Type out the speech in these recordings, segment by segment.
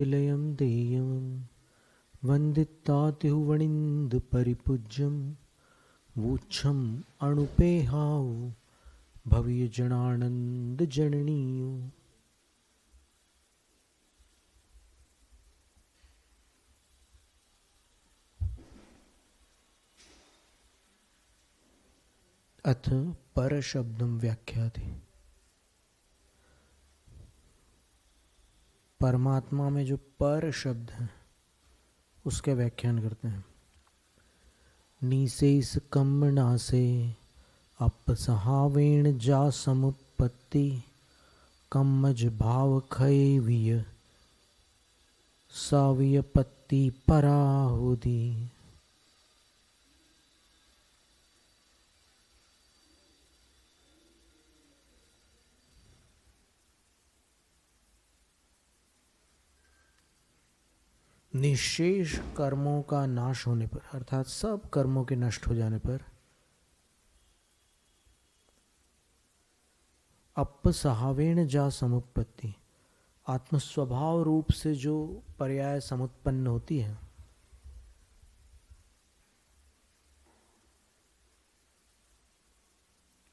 निलयं देयं वन्दितातिहुवणिन्दपरिपूज्यं वूच्छम् अणुपेहाउ भव्यजनानन्दजननीयो। अथ परशब्दं व्याख्याते। परमात्मा में जो पर शब्द है उसके व्याख्यान करते हैं। नीसेस कम्मनासे अपसहावेण जा समुत्पत्ति कम्मज भाव खैवीय सावियपत्ति पराहुदी। निशेष कर्मों का नाश होने पर अर्थात सब कर्मों के नष्ट हो जाने पर अपसहावेण जा समुत्पत्ति आत्मस्वभाव रूप से जो पर्याय समुत्पन्न होती है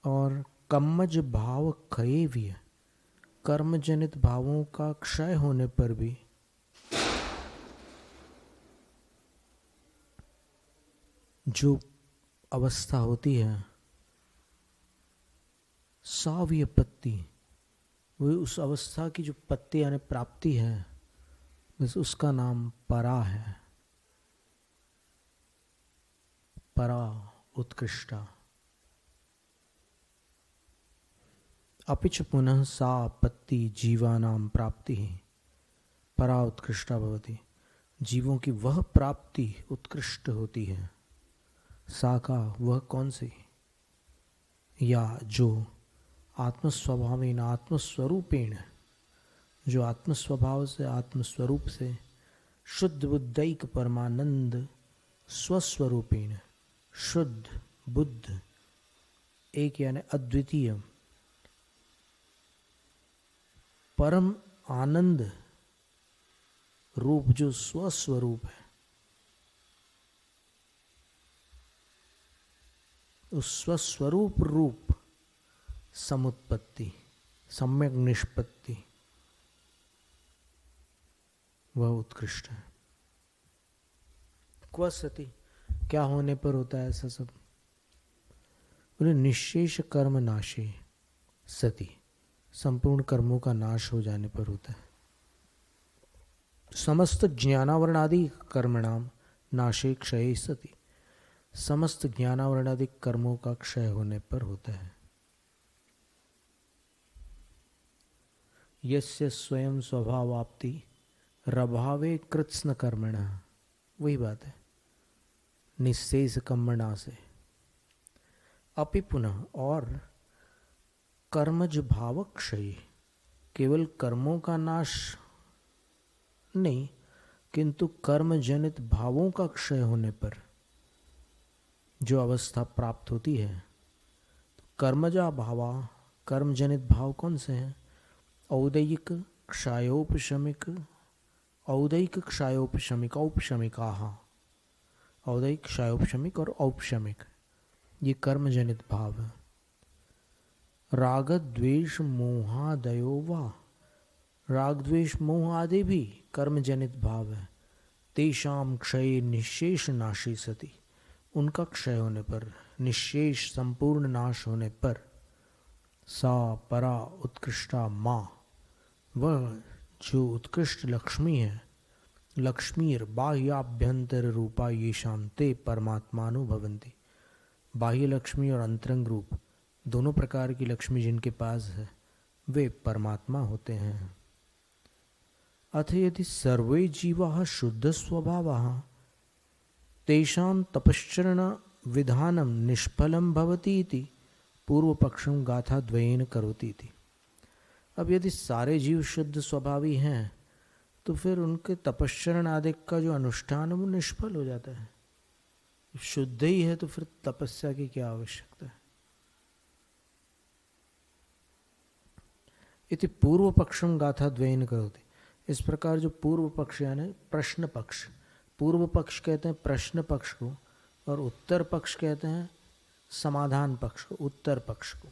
और कम्मज भाव क्षयवीय कर्म जनित भावों का क्षय होने पर भी जो अवस्था होती है साव्यपत्ति, वो उस अवस्था की जो पत्ति यानी प्राप्ति है बस उसका नाम परा है। परा उत्कृष्टा। अपिच पुनः सा पत्ति जीवानां प्राप्ति परा उत्कृष्टा भवति। जीवों की वह प्राप्ति उत्कृष्ट होती है। सा का वह कौन सी? या जो आत्मस्वभावेन आत्मस्वरूपेण, जो आत्मस्वभाव से आत्मस्वरूप से शुद्ध बुद्धैक परमानंद स्वस्वरूपेण, शुद्ध बुद्ध एक यानी अद्वितीय परम आनंद रूप जो स्वस्वरूप है, उस स्वस्वरूप रूप समुत्पत्ति सम्यक निष्पत्ति वह उत्कृष्ट है। क्व सति, क्या होने पर होता है ऐसा सब? बोले निशेष कर्म नाशे सति, संपूर्ण कर्मों का नाश हो जाने पर होता है। समस्त ज्ञानावरणादि कर्मणाम नाशे क्षय सति, समस्त ज्ञानावरणादि कर्मों का क्षय होने पर होता है। यस्य स्वयं स्वभावाप्ति रभावे कृत्स्न कर्मणा, वही बात है निशेष कर्मणा से। अपि पुनः और कर्मज भाव क्षय, केवल कर्मों का नाश नहीं किंतु कर्म जनित भावों का क्षय होने पर जो अवस्था प्राप्त होती है। तो कर्मजा भावा, कर्म जनित भाव कौन से हैं? औदैयिक क्षयोपशमिक, औदैयिक क्षयोपशमिक औपशमिकाः, औदैयिक क्षयोपशमिक और औपशमिक ये कर्म जनित भाव है। राग द्वेष मोहादयो वा, राग द्वेष मोह आदि भी कर्म जनित भाव है। तेषाम क्षय निशेष नाशी सति, उनका क्षय होने पर, निशेष संपूर्ण नाश होने पर सा परा उत्कृष्टा माँ, वह जो उत्कृष्ट लक्ष्मी है, लक्ष्मीर बाह्याभ्यंतर रूपा ये शांते परमात्मानुभवन्ति, बाह्य लक्ष्मी और अंतरंग रूप दोनों प्रकार की लक्ष्मी जिनके पास है वे परमात्मा होते हैं। अथ यदि सर्वे जीवाः शुद्ध स्वभावाः तेषां तपश्चरण विधानम निष्फलम भवति इति पूर्व पक्षम गाथा द्वयेन करोति इति। अब यदि सारे जीव शुद्ध स्वभावी हैं तो फिर उनके तपश्चरण आदि का जो अनुष्ठान है वो निष्फल हो जाता है। शुद्ध ही है तो फिर तपस्या की क्या आवश्यकता है? इति पूर्व पक्षम गाथा द्वयेन करोति, इस प्रकार जो पूर्व पक्ष यानी प्रश्न पक्ष, पूर्व पक्ष कहते हैं प्रश्न पक्ष को, और उत्तर पक्ष कहते हैं समाधान पक्ष को, उत्तर पक्ष को।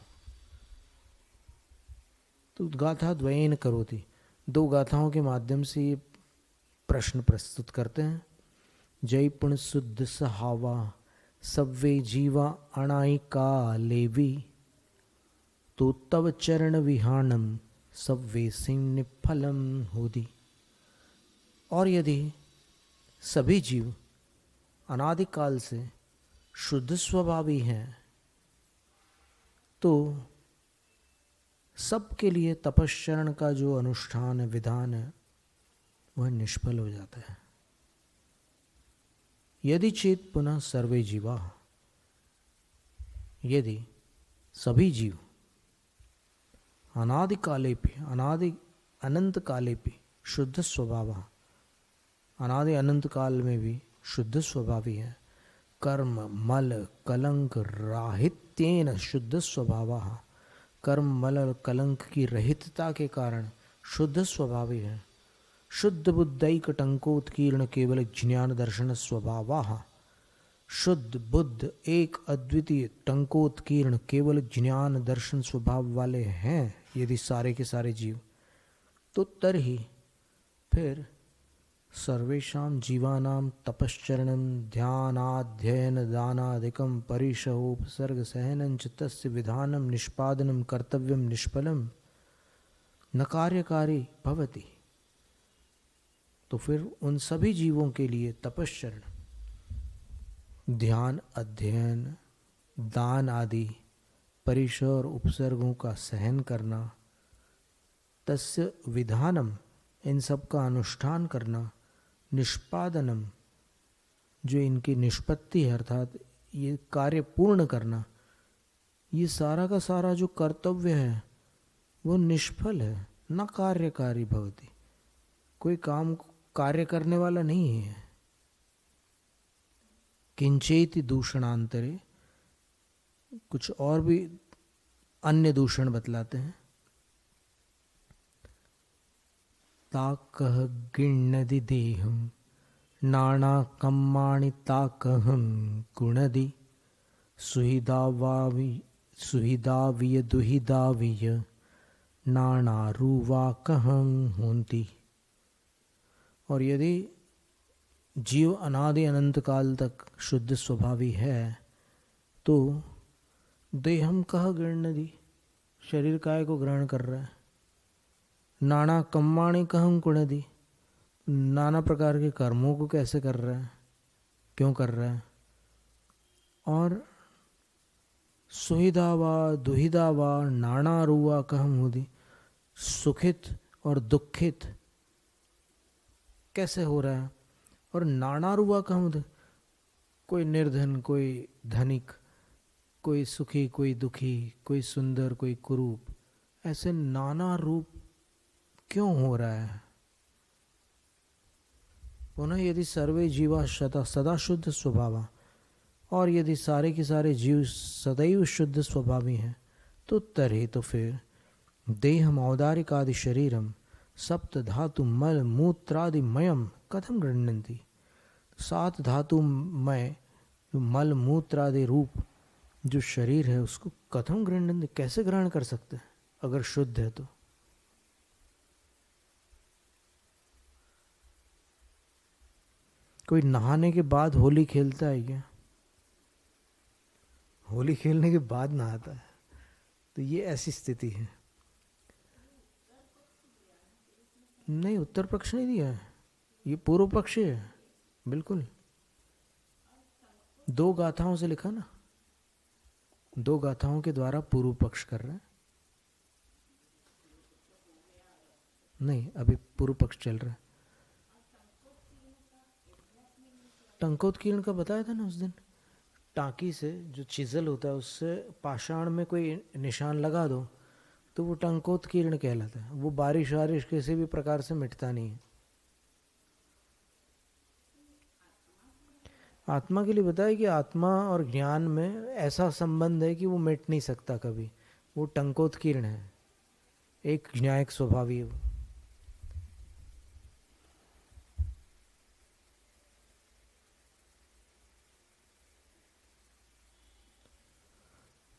तो गाथा द्वयेन करोति, दो गाथाओं के माध्यम से ये प्रश्न प्रस्तुत करते हैं। जय पुण्य शुद्ध सहावा सव्वे जीवा अणाई का लेवी, तो तव चरण विहानम सव्वे सिंह फलम होदी। और यदि सभी जीव अनादिकाल से शुद्ध स्वभावी हैं तो सबके लिए तपश्चरण का जो अनुष्ठान है, विधान है, वह निष्फल हो जाता है। यदि चेत पुनः सर्वे जीवा, यदि सभी जीव अनादि काले पे, अनादि अनंत काले पे शुद्ध स्वभाव, अनादि अनंत काल में भी शुद्ध स्वभावी है, कर्म मल कलंक राहित्येन शुद्ध स्वभाव, कर्म मल कलंक की रहितता के कारण शुद्ध स्वभावी है। शुद्ध बुद्धैक टंकोत्कीर्ण केवल ज्ञान दर्शन स्वभाव, शुद्ध बुद्ध एक अद्वितीय टंकोत्कीर्ण केवल ज्ञान दर्शन स्वभाव वाले हैं यदि सारे के सारे जीव, तो तरही फिर सर्वेषां जीवानां तपश्चरणं ध्यानाध्ययन दानादिकं परिशहोपसर्ग सहनं च तस्य विधानं निष्पादनं कर्तव्यं निष्फलं न कार्यकारी भवति। तो फिर उन सभी जीवों के लिए तपश्चरण, ध्यान, अध्ययन, दान आदि परिशह और उपसर्गों का सहन करना, तस्य विधानम इन सब का अनुष्ठान करना, निष्पादनम जो इनकी निष्पत्ति है अर्थात ये कार्य पूर्ण करना, ये सारा का सारा जो कर्तव्य है वो निष्फल है, न कार्यकारी भवति, कोई काम कार्य करने वाला नहीं है। किंचेति दूषणांतरे, कुछ और भी अन्य दूषण बतलाते हैं। ताकह गिण्णदि देहम नाना कम्माणि ताकहम गुणदि, सुहिदाविय दुहिदाविय नाना रूवाकहं होन्ति। और यदि जीव अनादि अनंत काल तक शुद्ध स्वभावी है तो देहम कह गृह्णति, शरीर काय को ग्रहण कर रहा है, नाना कम्माणि कहं कुणदि, नाना प्रकार के कर्मों को कैसे कर रहा है, क्यों कर रहा है, और सुहिदावा दुहिदावा नाना रूवा कहम होदी, सुखित और दुखित कैसे हो रहा है, और नाना रूवा कहम, कोई निर्धन कोई धनिक, कोई सुखी कोई दुखी, कोई सुंदर कोई कुरूप, ऐसे नाना रूप क्यों हो रहा है। पुनः यदि सर्वे जीवा सदा शुद्ध स्वभाव, और यदि सारे के सारे जीव सदैव शुद्ध स्वभावी हैं तो तरह तो फिर देहम औदारिक आदि शरीरम सप्त धातु मल मूत्रादिमयम कथम गृह्णन्ति, 7 धातुमय मल मूत्रादि रूप जो शरीर है उसको कथम गृह्णन्ति, कैसे ग्रहण कर सकते हैं अगर शुद्ध है तो। कोई नहाने के बाद होली खेलता है क्या? होली खेलने के बाद नहाता है, तो ये ऐसी स्थिति है। नहीं, उत्तर पक्ष नहीं दिया है, ये पूर्व पक्ष है बिल्कुल। 2 गाथाओं से लिखा ना, 2 गाथाओं के द्वारा पूर्व पक्ष कर रहे हैं। नहीं, अभी पूर्व पक्ष चल रहा है। टंकोत्कीर्ण का बताया था ना उस दिन, टाँकी से जो चिजल होता है उससे पाषाण में कोई निशान लगा दो तो वो टंकोत्कीर्ण कहलाता है। वो बारिश वारिश किसी भी प्रकार से मिटता नहीं है। आत्मा के लिए बताया कि आत्मा और ज्ञान में ऐसा संबंध है कि वो मिट नहीं सकता कभी, वो टंकोत्कीर्ण है, एक न्यायिक स्वभावी है वो।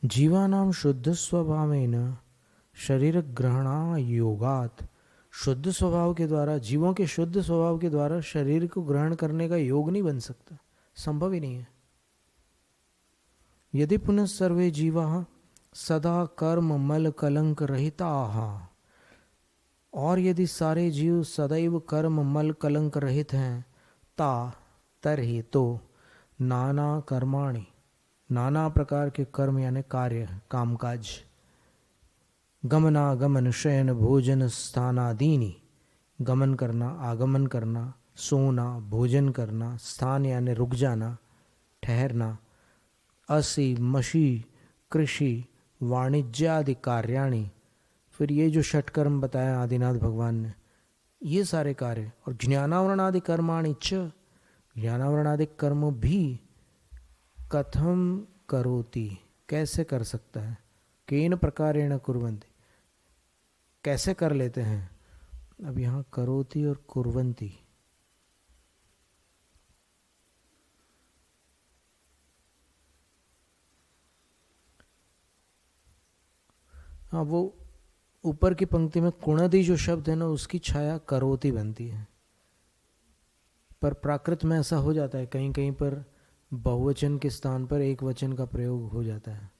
जीवानां शुद्ध स्वभावेन शरीर ग्रहणा योगात, शुद्ध स्वभाव के द्वारा, जीवों के शुद्ध स्वभाव के द्वारा शरीर को ग्रहण करने का योग नहीं बन सकता, संभव ही नहीं है। यदि पुनः सर्वे जीवा सदा कर्म मल कलंक रहिता, और यदि सारे जीव सदैव कर्म मल कलंक रहित हैं, ता तरहि तो नाना कर्माणि, नाना प्रकार के कर्म यानी कार्य कामकाज, गमनागमन शयन भोजन स्थानादीनि, गमन करना आगमन करना, सोना भोजन करना, स्थान यानी रुक जाना ठहरना, असी मशी कृषि वाणिज्यादि कार्याणि, फिर ये जो षटकर्म बताया आदिनाथ भगवान ने, ये सारे कार्य, और ज्ञानावरणादि कर्माणि च, ज्ञानावरणादि कर्म भी कथम करोति, कैसे कर सकता है, केन प्रकारेण कुर्वन्ति, कैसे कर लेते हैं। अब यहाँ करोति और कुर्वन्ति, हाँ वो ऊपर की पंक्ति में कुणदि जो शब्द है ना, उसकी छाया करोति बनती है, पर प्राकृत में ऐसा हो जाता है, कहीं कहीं पर बहुवचन के स्थान पर एक वचन का प्रयोग हो जाता है।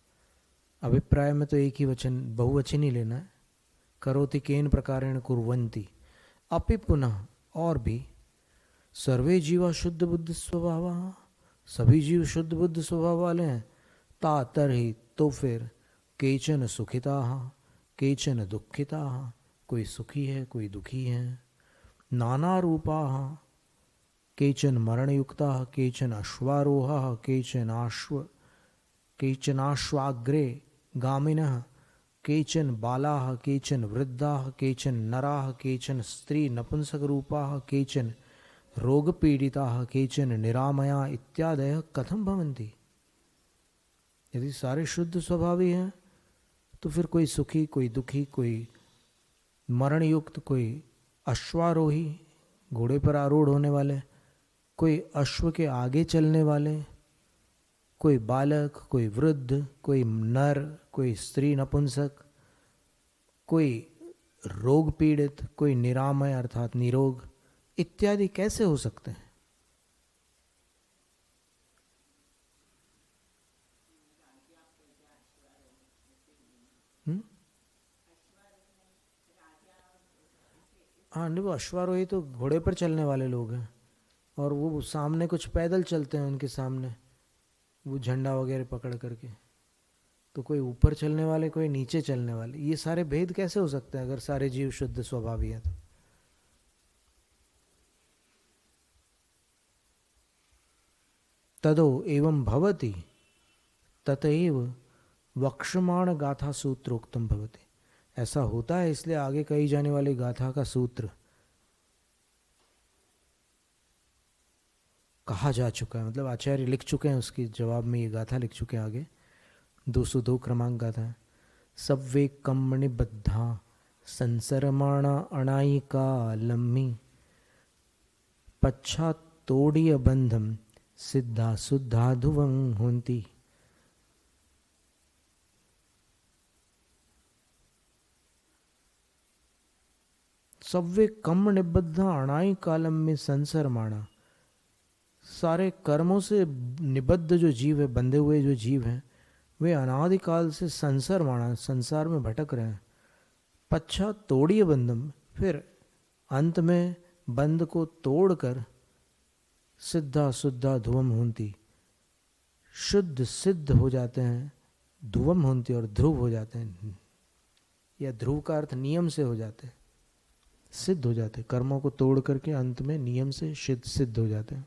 अभिप्राय में तो एक ही वचन बहुवचन ही लेना है, करोति केन प्रकारेण कुर्वन्ति। अपि पुनः और भी, सर्वे जीवा शुद्ध बुद्ध स्वभाव, सभी जीव शुद्ध बुद्ध स्वभाव वाले हैं, ता तरहि तो फिर केचन सुखिता केचन दुखिता, कोई सुखी है कोई दुखी है, नाना रूपा, केचन मरणयुक्ता केचन अश्वारोहा केचनाश्वाग्रे गामिनः, केचन बालाः केचन वृद्धाः केचन नराः केचन स्त्री नपुंसक रूपाः केचन रोगपीडिताः केचन निरामया इत्यादयः कथम भवन्ति। यदि सारे शुद्ध स्वभावी हैं तो फिर कोई सुखी कोई दुखी, कोई मरण युक्त, कोई अश्वारोही घोड़े पर आरूढ़ होने वाले, कोई अश्व के आगे चलने वाले, कोई बालक, कोई वृद्ध, कोई नर, कोई स्त्री नपुंसक, कोई रोग पीड़ित, कोई निरामय अर्थात निरोग इत्यादि कैसे हो सकते हैं। हाँ नहीं, वो अश्वारोही तो घोड़े पर चलने वाले लोग हैं, और वो सामने कुछ पैदल चलते हैं उनके सामने, वो झंडा वगैरह पकड़ करके, तो कोई ऊपर चलने वाले कोई नीचे चलने वाले, ये सारे भेद कैसे हो सकते हैं अगर सारे जीव शुद्ध स्वभावी हैं तो। तदो एवं भवति ततएव वक्ष्यमाण गाथा सूत्रोक्तम भवति, ऐसा होता है इसलिए आगे कही जाने वाली गाथा का सूत्र कहा जा चुका है, मतलब आचार्य लिख चुके हैं, उसके जवाब में ये गाथा लिख चुके हैं आगे 202 क्रमांक गाथा है। सव्वे कम्मणि बद्धा संसरमाणा अणायिका लम्मी, पश्चात्तोड़ीय बंधम सिद्धा शुद्धा ध्रुवं होन्ति। सव्वे कम निबद्ध अणाई कालम में संसरमाणा, सारे कर्मों से निबद्ध जो जीव है, बंधे हुए जो जीव हैं, वे अनादिकाल से संसरमाणा संसार में भटक रहे हैं। पश्चात तोड़िए बंधम, फिर अंत में बंध को तोड़कर सिद्धा शुद्धा ध्रुवम होन्ति, शुद्ध सिद्ध हो जाते हैं, ध्रुवम होन्ति और ध्रुव हो जाते हैं, या ध्रुव का अर्थ नियम से हो जाते हैं, सिद्ध हो जाते हैं, कर्मों को तोड़ करके अंत में नियम से सिद्ध हो जाते हैं।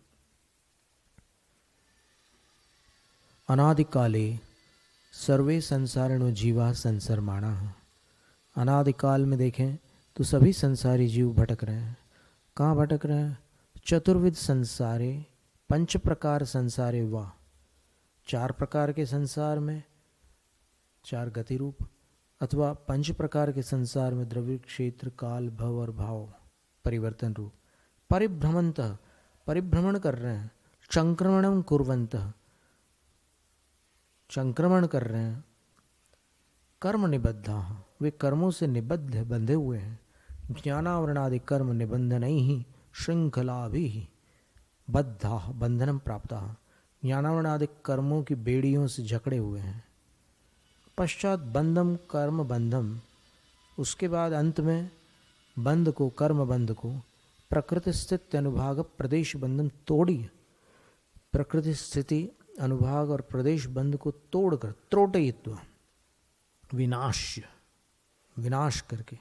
अनादिकाले सर्वे संसारिणो जीवा संसरमाणा, अनादिकाल में देखें तो सभी संसारी जीव भटक रहे हैं। कहाँ भटक रहे हैं? चतुर्विध संसारे पंच प्रकार संसारे वा, 4 प्रकार के संसार में, 4 गति रूप, अथवा 5 प्रकार के संसार में द्रव्य क्षेत्र काल भव और भाव परिवर्तन रूप, परिभ्रमणतः परिभ्रमण कर रहे हैं, संक्रमणं कुर्वन्तः संक्रमण कर रहे हैं, कर्म निबद्धा, वे कर्मों से निबद्ध बंधे हुए हैं। ज्ञानावरणादि कर्म निबंधन ही श्रृंखला भी बद्धा बंधनम प्राप्ता, ज्ञानावरणादि कर्मों की बेड़ियों से जकड़े हुए हैं। पश्चात बंधम कर्म बंधम, उसके बाद अंत में बंध को, कर्म बंध को प्रकृति स्थित अनुभाग प्रदेश बंधन तोड़िए, प्रकृति स्थिति अनुभाग और प्रदेश बंध को तोड़कर, त्रोटयित्व विनाश्य, विनाश करके,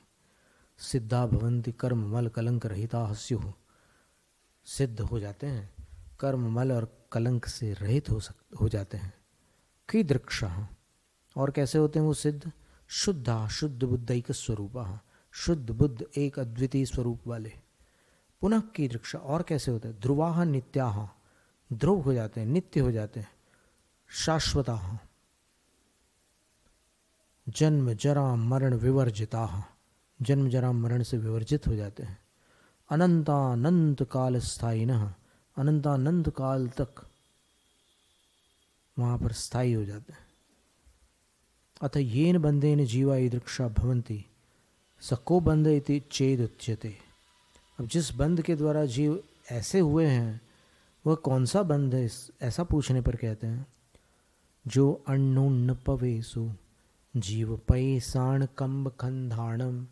सिद्धा भवंती कर्म मल कलंक रहिता स्युः, सिद्ध हो जाते हैं, कर्म मल और कलंक से रहित हो जाते हैं। कीदृक्षा, और कैसे होते हैं वो सिद्ध? शुद्धा शुद्ध बुद्धैक स्वरूपा, शुद्ध बुद्ध एक अद्वितीय स्वरूप वाले। पुनः कीदृक्षा, और कैसे होते हैं? ध्रुवाः नित्याः, ध्रुव हो जाते हैं, नित्य हो जाते हैं। शाश्वताः, जन्म जरा मरण विवर्जिताः, जन्म जरा मरण से विवर्जित हो जाते हैं। अनंतानंत काल स्थायिनः, अनंतानंत काल तक वहां पर स्थायी हो जाते हैं। अथ येन बंधेन जीवा ईदृक्षा भवन्ति सको बंध इति चेद उच्यते। अब जिस बंध के द्वारा जीव ऐसे हुए हैं वह कौन सा बंध है, ऐसा पूछने पर कहते हैं जो अन्नोन्न पवेसु जीव पैसाण कंब खंधाणम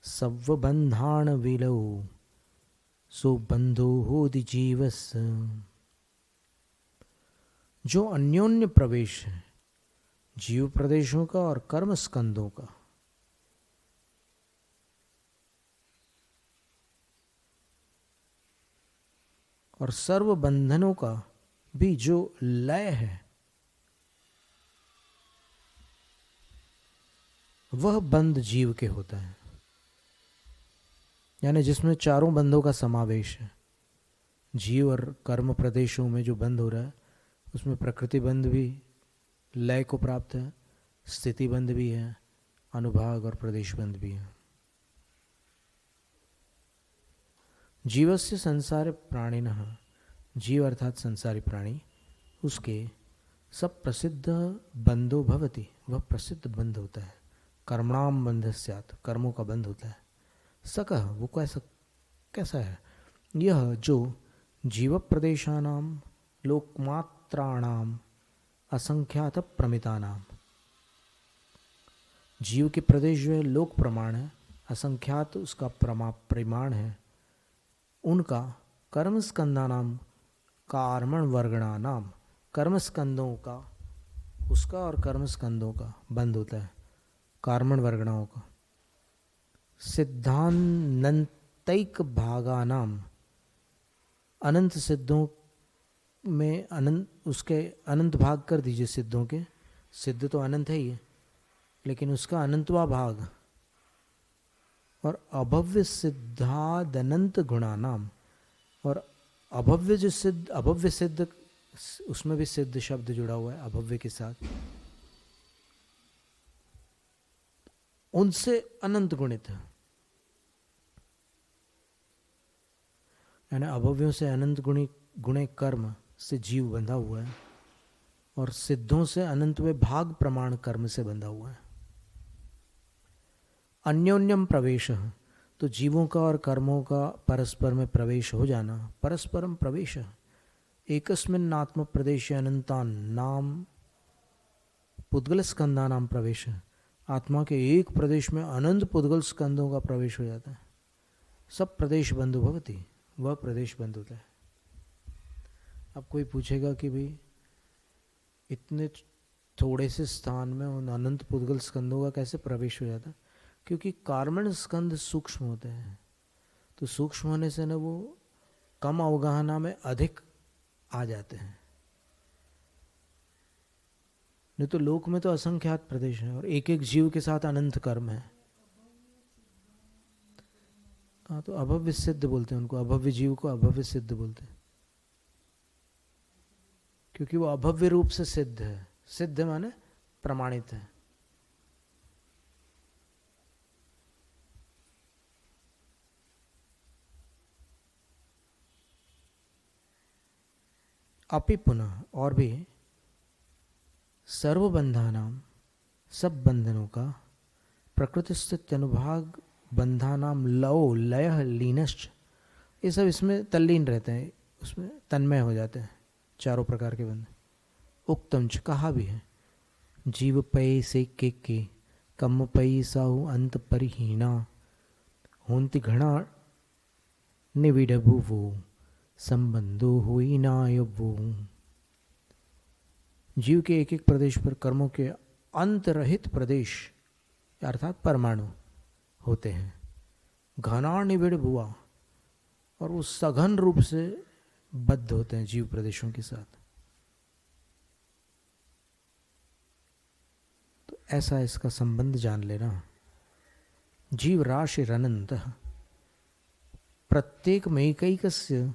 सव बंधाण विलो सो बंधो होदि जीवस। जो अन्योन्य प्रवेश है जीव प्रदेशों का और कर्म स्कंदों का, और सर्व बंधनों का भी जो लय है, वह बंध जीव के होता है। यानी जिसमें चारों बंधों का समावेश है। जीव और कर्म प्रदेशों में जो बंध हो रहा है उसमें प्रकृति बंध भी लय को प्राप्त है, स्थिति बंध भी है, अनुभाग और प्रदेश बंध भी है। जीवस्य संसार प्राणिनः, जीव अर्थात संसारी प्राणी, उसके सब प्रसिद्ध बंधो भवति, वह प्रसिद्ध बंध होता है। कर्मणाम बंध स्यात्, कर्मों का बंध होता है। सकः, वो कैसा है? यह जो जीव प्रदेशानाम लोकमात्राणाम असंख्यात प्रमितानाम, जीव के प्रदेश जो है लोक प्रमाण है, असंख्यात उसका परिमाण है, उनका कर्म स्कंदा नाम कार्मण वर्गणा नाम, कर्म स्कंदों का, उसका और कर्म स्कंदों का बंध होता है, कार्मण वर्गणाओं का। सिद्धांतैक भागा नाम, अनंत सिद्धों में अनंत, उसके अनंत भाग कर दीजिए सिद्धों के, सिद्ध तो अनंत है ही, लेकिन उसका अनंतवा भाग। और अभव्य सिद्धादनंत गुणा नाम, और अभव्य जो सिद्ध, अभव्य सिद्ध, उसमें भी सिद्ध शब्द जुड़ा हुआ है अभव्य के साथ, उनसे अनंत गुणित है। यानी अभव्यों से अनंत गुणे कर्म से जीव बंधा हुआ है, और सिद्धों से अनंतवे भाग प्रमाण कर्म से बंधा हुआ है। अन्योन्यम प्रवेश, तो जीवों का और कर्मों का परस्पर में प्रवेश हो जाना, परस्परम प्रवेश, एकस्मिन् आत्म प्रदेश अनंता नाम पुद्गल स्कंदा नाम प्रवेश, आत्मा के एक प्रदेश में अनंत पुद्गल स्कंदों का प्रवेश हो जाता है। सब प्रदेश बंधु भवति, वह प्रदेश बंध होता है। अब कोई पूछेगा कि भाई इतने थोड़े से स्थान में उन अनंत पुद्गल स्कंदों का कैसे प्रवेश हो जाता है? क्योंकि कार्मण स्कंद सूक्ष्म होते हैं, तो सूक्ष्म होने से ना वो कम अवगाहना में अधिक आ जाते हैं। नहीं तो लोक में तो असंख्यात प्रदेश है और एक एक जीव के साथ अनंत कर्म है। हाँ, तो अभव्य सिद्ध बोलते हैं उनको, अभव्य जीव को अभव्य सिद्ध बोलते हैं, क्योंकि वो अभव्य रूप से सिद्ध है। सिद्ध माने प्रमाणित है। अपि पुनः, और भी, सर्वबंधानाम सब बंधनों का प्रकृति स्थित अनुभाग बंधानाम लयो लय लीनश्च, ये सब इसमें तल्लीन रहते हैं, उसमें तन्मय हो जाते हैं चारों प्रकार के बंधन। उक्तम च, कहा भी है, जीव पय से के कम पई साहु अंत परिहीना होंति घना निविड़ भुवो संबंधो हुई नायवो। जीव के एक एक प्रदेश पर कर्मों के अंत रहित प्रदेश अर्थात परमाणु होते हैं। घना निविड़ भुआ, और वो सघन रूप से बद्ध होते हैं जीव प्रदेशों के साथ। तो ऐसा इसका संबंध जान लेना। जीव राशि अनंत, प्रत्येक मैकैकस्य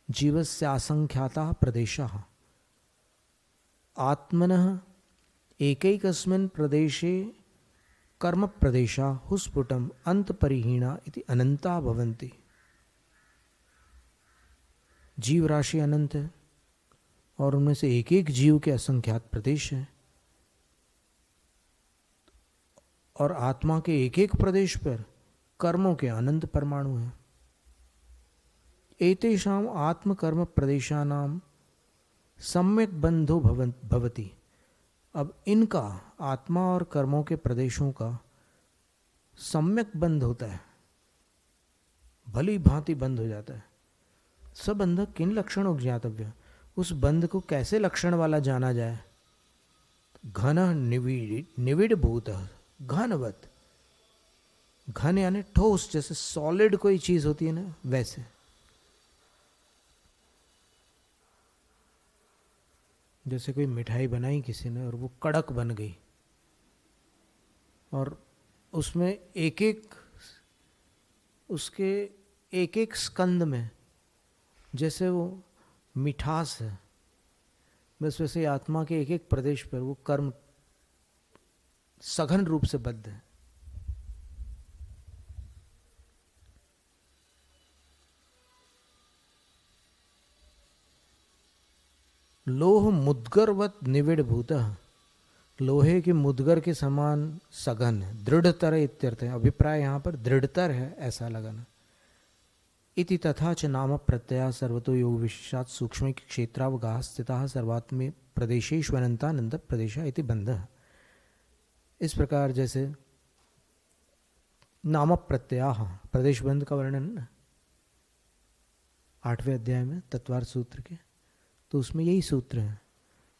जीवस्य असंख्याता प्रदेशाः आत्मनः एकैकस्मिन् प्रदेशे कर्म प्रदेशा हुस्फुटम अंत परिहीणा इति अनंता भवन्ति। जीव राशि अनंत है और उनमें से एक एक जीव के असंख्यात प्रदेश हैं, और आत्मा के एक एक प्रदेश पर कर्मों के अनंत परमाणु हैं। एतेषाम आत्म कर्म प्रदेशानाम सम्यक बंधो भवति। अब इनका आत्मा और कर्मों के प्रदेशों का सम्यक बंध होता है, भली भांति बंध हो जाता है। सबंध किन लक्षणों ज्ञातव्य, उस बंध को कैसे लक्षण वाला जाना जाए। घन निविड़ भूत, घनवत, घन यानी ठोस, जैसे सॉलिड कोई चीज होती है ना, वैसे। जैसे कोई मिठाई बनाई किसी ने और वो कड़क बन गई, और उसमें एक एक उसके एक एक स्कंद में जैसे वो मिठास है, बस वैसे आत्मा के एक एक प्रदेश पर वो कर्म सघन रूप से बद्ध है। लोह मुद्गरवत निविड़ भूतः, लोहे के मुद्गर के समान सघन है। दृढ़तर इत्यर्थ है, अभिप्राय यहाँ पर दृढ़तर है ऐसा लगाना। इति तथा च नाम प्रत्यय सर्वतो योग विशेषात् सूक्ष्म क्षेत्रावगाह स्थिता सर्वात्म प्रदेशेष्वनंतानंद प्रदेश इति बंध। इस प्रकार जैसे नाम प्रत्यय प्रदेश बंध का वर्णन 8वें अध्याय में तत्वार्थ सूत्र के, तो उसमें यही सूत्र है।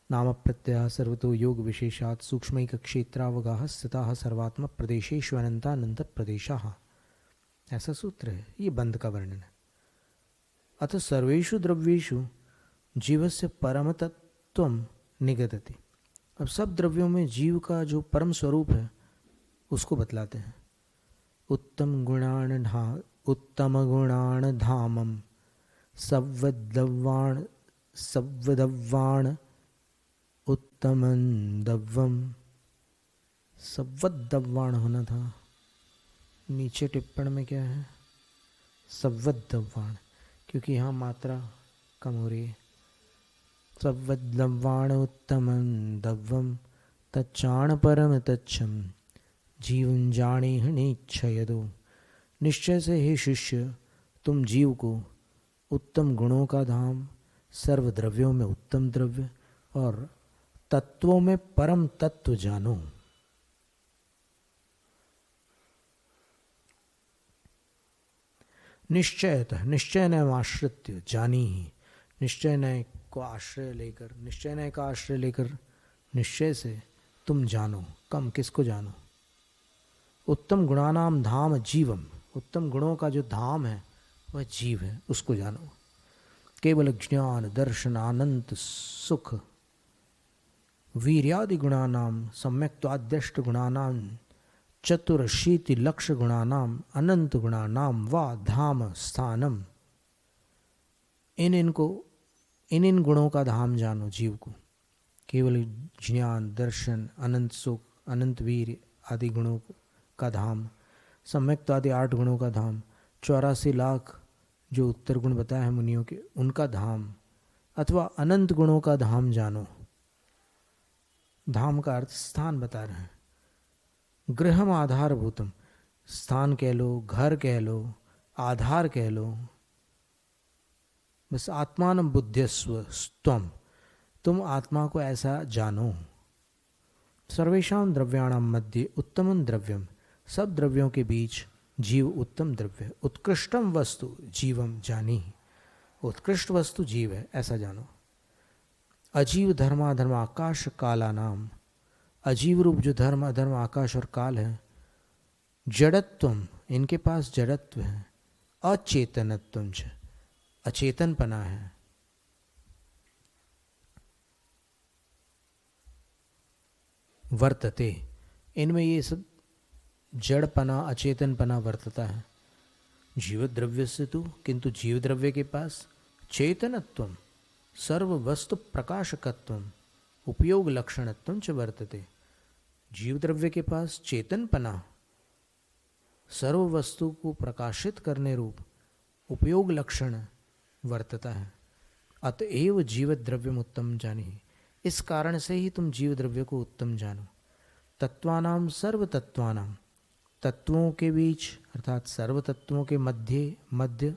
नाम प्रत्यय सर्वतो योग विशेषात् सूक्ष्म क्षेत्रावगाह स्थिता सर्वात्म प्रदेशेष्वनंतानंद प्रदेशा, ऐसा सूत्र है। ये बंध का वर्णन है। अतः सर्वेषु द्रव्येषु जीवस्य परमतत्त्वं निगदति। अब सब द्रव्यों में जीव का जो परम स्वरूप है उसको बतलाते हैं। उत्तम गुणान धामम सव्वदव्वाण उत्तमं दव्वम। सव्वदव्वाण होना था, नीचे टिप्पण में क्या है, सव्वदव्वाण, क्योंकि यहाँ मात्रा कम हो रही है। सव्वदव्वाण उत्तमं दव्वम तच्चाण परम तच्छम जीवन जाने हनिच्छयदो। निश्चय से हे शिष्य, तुम जीव को उत्तम गुणों का धाम, सर्व द्रव्यों में उत्तम द्रव्य और तत्वों में परम तत्व जानो। निश्चयतः, निश्चय नय आश्रित्य जानी ही, निश्चय नय को आश्रय लेकर, निश्चय नय का आश्रय लेकर निश्चय से तुम जानो। कम किसको जानो? उत्तम गुणानाम धाम जीवम, उत्तम गुणों का जो धाम है वह जीव है, उसको जानो। केवल ज्ञान दर्शन आनंद सुख वीर्यादि गुणानाम सम्यक्त्वाद्यष्ट गुणानाम चतुरशीति लक्ष्य गुणानाम अनंत गुणानाम वा धाम स्थानम। इन गुणों का धाम जानो जीव को। केवल ज्ञान दर्शन अनंत सुख अनंत वीर आदि गुणों का धाम, सम्यक्त आदि 8 गुणों का धाम, 84 लाख जो उत्तर गुण बताया है मुनियों के उनका धाम, अथवा अनंत गुणों का धाम जानो। धाम का अर्थ स्थान बता रहे हैं। गृहम आधारभूतम, स्थान कह लो, घर कह लो, आधार कह लो, बस आत्मान बुद्ध्यस्व त्वम, तुम आत्मा को ऐसा जानो। सर्वेषां द्रव्याणाम मध्य उत्तमं द्रव्यम, सब द्रव्यों के बीच जीव उत्तम द्रव्य, उत्कृष्टम वस्तु जीवम जानी, उत्कृष्ट वस्तु जीव है ऐसा जानो। अजीव धर्माधर्म आकाश काला नाम, अजीव रूप जो धर्म अधर्म आकाश और काल है, जड़त्वम इनके पास जड़त्व है, अचेतनत्वम च अचेतनपना है, वर्तते इनमें ये सब जड़पना अचेतनपना वर्तता है। जीव द्रव्य से तू, किंतु जीव द्रव्य के पास चेतनत्वम सर्व वस्तु प्रकाशकत्वम उपयोग लक्षणत्वम च वर्तते। जीव द्रव्य के पास चेतनपना सर्व वस्तु को प्रकाशित करने रूप उपयोग लक्षण वर्तता है। अतएव जीव द्रव्यम उत्तम जानी, इस कारण से ही तुम जीव द्रव्य को उत्तम जानो। तत्वानाम सर्व तत्वानाम, तत्वों के बीच अर्थात सर्व तत्वों के मध्य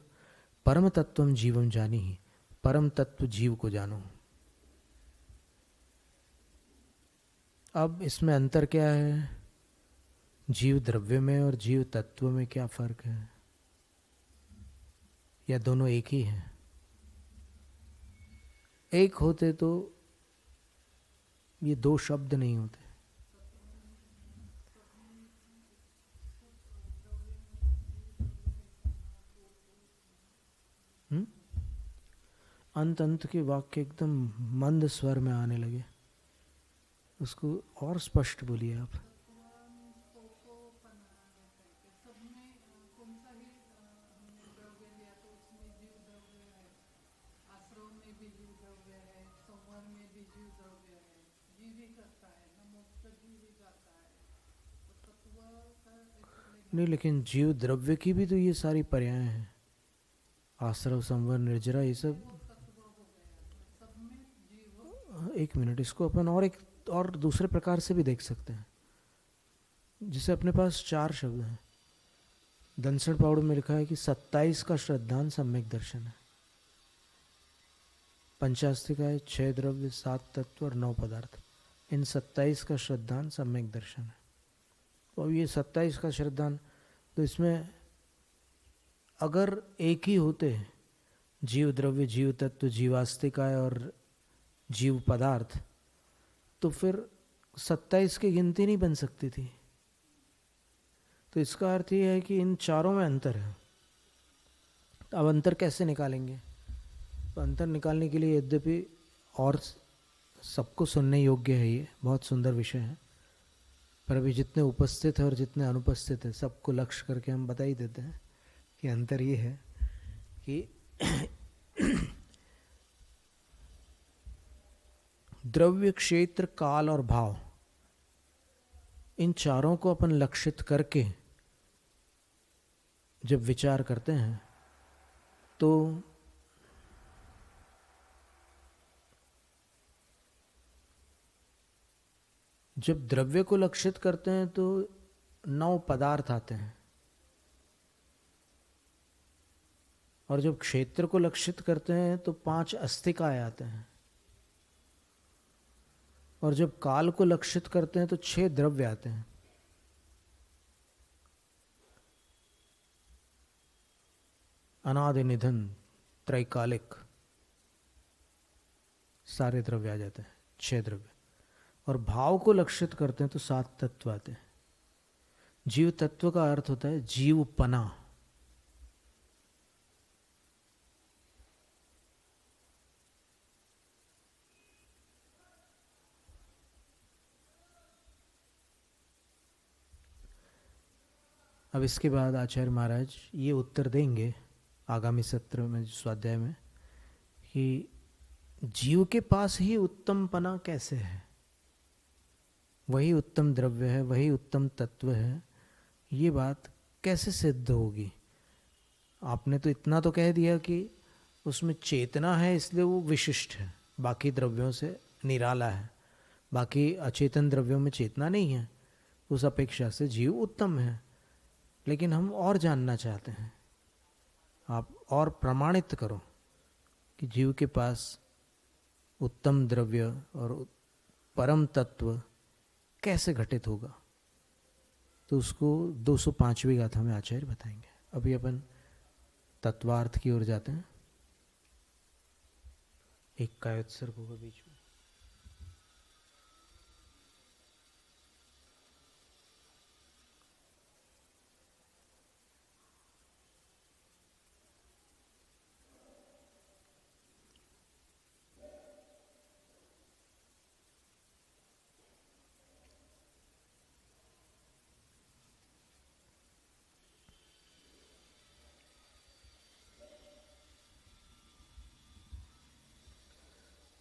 परम तत्वम जीवम जानी, परम तत्व जीव को जानो। अब इसमें अंतर क्या है? जीव द्रव्य में और जीव तत्व में क्या फर्क है, या दोनों एक ही है? एक होते तो ये दो शब्द नहीं होते। अंत अंत के वाक्य एकदम मंद स्वर में आने लगे, उसको और स्पष्ट बोलिए आप। नहीं, लेकिन जीव द्रव्य की भी तो ये सारी पर्याय हैं, आश्रव संवर निर्जरा ये सब। एक मिनट, इसको अपन और दूसरे प्रकार से भी देख सकते हैं। जिसे अपने पास चार शब्द हैं, दंसण पाउड़ में लिखा है कि 27 का श्रद्धान सम्यक दर्शन है, पंचास्तिका है 6 द्रव्य 7 तत्व और 9 पदार्थ, इन 27 का श्रद्धान सम्यक दर्शन है। तो अब ये 27 का श्रद्धान, तो इसमें अगर एक ही होते जीव द्रव्य जीव तत्व जीवास्तिका और जीव पदार्थ, तो फिर 27 की गिनती नहीं बन सकती थी। तो इसका अर्थ ये है कि इन चारों में अंतर है। तो अब अंतर कैसे निकालेंगे? तो अंतर निकालने के लिए यद्यपि और सबको सुनने योग्य है, ये बहुत सुंदर विषय है, पर अभी जितने उपस्थित हैं और जितने अनुपस्थित हैं सबको लक्ष्य करके हम बता ही देते हैं कि अंतर ये है कि द्रव्य क्षेत्र काल और भाव, इन चारों को अपन लक्षित करके जब विचार करते हैं तो जब द्रव्य को लक्षित करते हैं तो 9 पदार्थ आते हैं, और जब क्षेत्र को लक्षित करते हैं तो 5 अस्तिकाएं आते हैं, और जब काल को लक्षित करते हैं तो 6 द्रव्य आते हैं। अनादि निधन त्रैकालिक सारे द्रव्य आ जाते हैं, 6 द्रव्य। और भाव को लक्षित करते हैं तो 7 तत्व आते हैं। जीव तत्व का अर्थ होता है जीवपना। अब इसके बाद आचार्य महाराज ये उत्तर देंगे आगामी सत्र में स्वाध्याय में कि जीव के पास ही उत्तमपना कैसे है, वही उत्तम द्रव्य है, वही उत्तम तत्व है, ये बात कैसे सिद्ध होगी। आपने तो इतना तो कह दिया कि उसमें चेतना है इसलिए वो विशिष्ट है, बाकी द्रव्यों से निराला है, बाकी अचेतन द्रव्यों में चेतना नहीं है, उस अपेक्षा से जीव उत्तम है, लेकिन हम और जानना चाहते हैं। आप और प्रमाणित करो कि जीव के पास उत्तम द्रव्य और परम तत्व कैसे घटित होगा। तो उसको 205वीं गाथा में आचार्य बताएंगे। अभी अपन तत्वार्थ की ओर जाते हैं। एक कायोत्सर्ग होगा बीच में।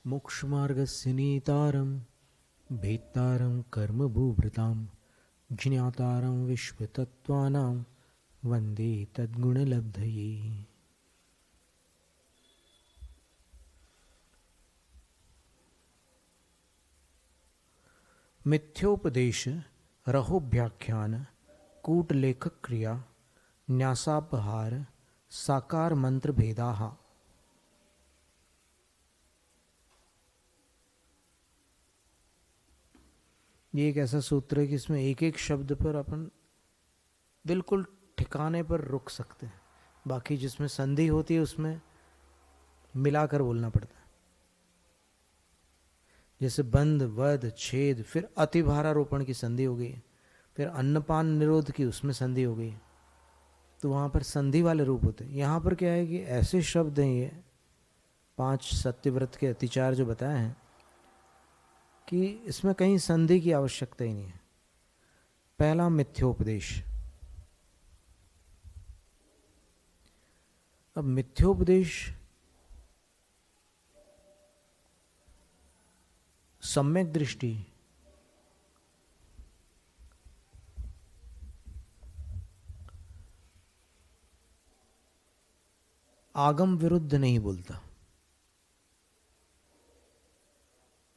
मोक्षमार्गस्य नीतारं भेत्तारं कर्मभूभृतां ज्ञातारं विश्वतत्त्वानां वन्दे तद्गुणलब्धये। मिथ्योपदेश रहोव्याख्यान कूटलेखक क्रिया न्यासापहार साकार मंत्र भेदाः। ये एक ऐसा सूत्र है कि इसमें एक एक शब्द पर अपन बिल्कुल ठिकाने पर रुक सकते हैं। बाकी जिसमें संधि होती है उसमें मिलाकर बोलना पड़ता है। जैसे बंध, वध, छेद, फिर अतिभारारोपण की संधि हो गई, फिर अन्नपान निरोध की उसमें संधि हो गई, तो वहाँ पर संधि वाले रूप होते हैं। यहाँ पर क्या है कि ऐसे शब्द हैं, ये 5 सत्यव्रत के अतिचार जो बताए हैं, कि इसमें कहीं संधि की आवश्यकता ही नहीं है। पहला मिथ्योपदेश। अब मिथ्योपदेश सम्यक दृष्टि आगम विरुद्ध नहीं बोलता।